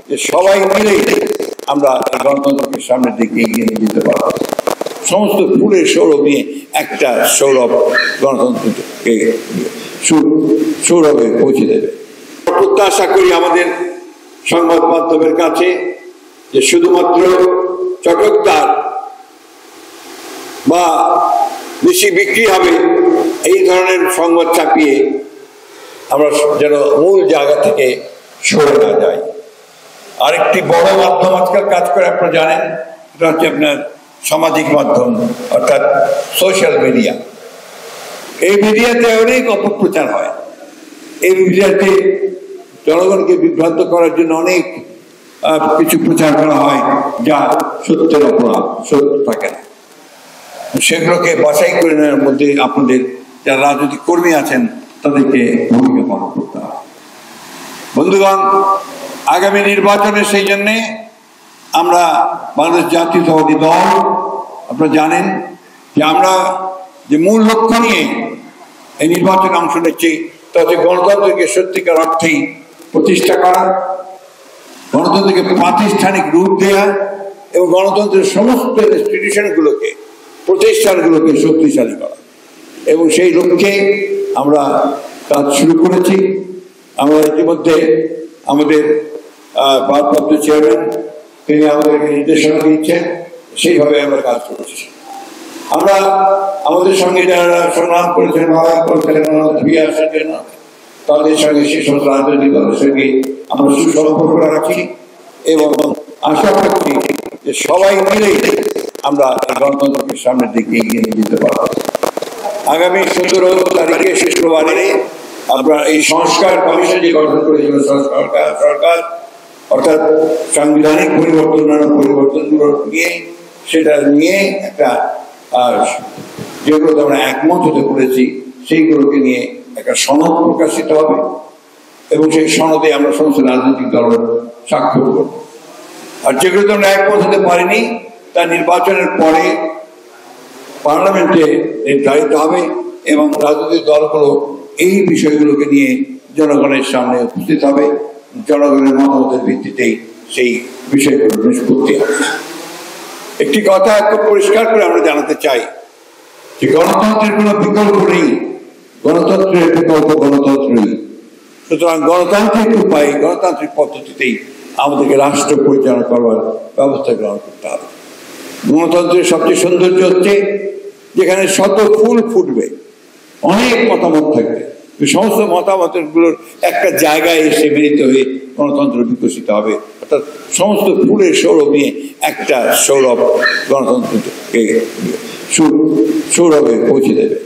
যে সবাই মিলে আমরা গণতন্ত্রকে সামনের দিকে এগিয়ে নিয়ে যেতে পারবো। সমস্ত ফুলের সৌরভ নিয়ে একটা সৌরভ গণতন্ত্রকে সৌরভে পৌঁছে দেবে। প্রত্যাশা করি আমাদের সংবাদ মাধ্যমের কাছে যে শুধুমাত্র চটকদার বা বেশি বিক্রি হবে এই ধরনের সংবাদ ছাপিয়ে আমরা যেন মূল জায়গা থেকে সরে না যাই। আরেকটি বড় মাধ্যম আজকাল কাজ করে আপনারা জানেন, এটা হচ্ছে আপনার সামাজিক মাধ্যম অর্থাৎ সোশ্যাল মিডিয়া। এই মিডিয়াতে অনেক অপপ্রচার হয়। এই মিডিয়াতে জনগণকে বিভ্রান্ত করার জন্য অনেক কিছু প্রচার করা হয় যা সত্যের অপরাধ, সত্য থাকে না। সেগুলোকে বাছাই করে নেওয়ার মধ্যে আপনাদের যারা রাজনৈতিক কর্মী আছেন তাদেরকে ভূমিকা পালন করতে হবে। বন্ধুগণ, আগামী নির্বাচনে সেই জন্যে আমরা বাংলাদেশ জাতীয়তাবাদী দল, আপনারা জানেন যে আমরা যে মূল লক্ষ্য নিয়ে এই নির্বাচনে অংশ নিচ্ছি তা হচ্ছে গণতন্ত্রকে সত্যিকার অর্থেই প্রতিষ্ঠা করা, গণতন্ত্রকে প্রাতিষ্ঠানিক রূপ দেওয়া এবং গণতন্ত্রের সমস্ত ইনস্টিটিউশনগুলোকে, প্রতিষ্ঠানগুলোকে শক্তিশালী করা। এবং সেই লক্ষ্যে আমরা কাজ শুরু করেছি। আমরা ইতিমধ্যে আমাদের ভারপ্রাপ্ত চেয়ারম্যান তিনি আমাদেরকে নির্দেশনা দিচ্ছেন, সেইভাবে আমরা কাজ করছি। আমরা আমাদের সঙ্গে যারা সংগ্রাম করেছেন, লড়াই করেছেন আসার জন্য, তাদের সঙ্গে সেই সমস্ত রাজনৈতিক দলের সঙ্গে আমরা সুসম্পর্ক রাখি এবং আশা করছি যে সবাই মিলে আমরা গণতন্ত্রকে সামনের দিকে এগিয়ে নিয়ে যেতে পারবো। আগামী 17 তারিখে শুক্রবারে আমরা এই সংস্কার কমিশন যে গঠন করেছিল সরকার অর্থাৎ সাংবিধানিক পরিবর্তনগুলো নিয়ে, সেটা নিয়ে একটা যেগুলো আমরা একমত হতে করেছি সেইগুলোকে নিয়ে একটা সনদ প্রকাশিত হবে এবং সেই সনদে আমরা সমস্ত রাজনৈতিক দলের স্বাক্ষর করব। আর যেগুলো আমরা একমত হতে পারিনি তা নির্বাচনের পরে পার্লামেন্টে নির্ধারিত হবে এবং রাজনৈতিক দলগুলো এই বিষয়গুলোকে নিয়ে জনগণের সামনে উপস্থিত হবে। জনগণের মতামতের ভিত্তিতেই সেই বিষয়গুলো নিষ্পত্তি হবে। একটি কথা খুব পরিষ্কার করে আমরা জানাতে চাই যে গণতন্ত্রের কোনো বিকল্প নেই, গণতন্ত্রের বিকল্প গণতন্ত্র নেই। সুতরাং গণতান্ত্রিক উপায়ে, গণতান্ত্রিক পদ্ধতিতেই আমাদেরকে রাষ্ট্র পরিচালনা করবার ব্যবস্থা গ্রহণ করতে হবে। গণতন্ত্রের সবচেয়ে সৌন্দর্য হচ্ছে যেখানে শত ফুল ফুটবে, অনেক মতামত থাকবে, সমস্ত মতামতের গুলোর একটা জায়গায় এসে মিলিত হয়ে গণতন্ত্র বিকশিত হবে। অর্থাৎ সমস্ত ফুলের সৌরভ নিয়ে একটা সৌরভ গণতন্ত্রকে সৌরভে পৌঁছে দেবে।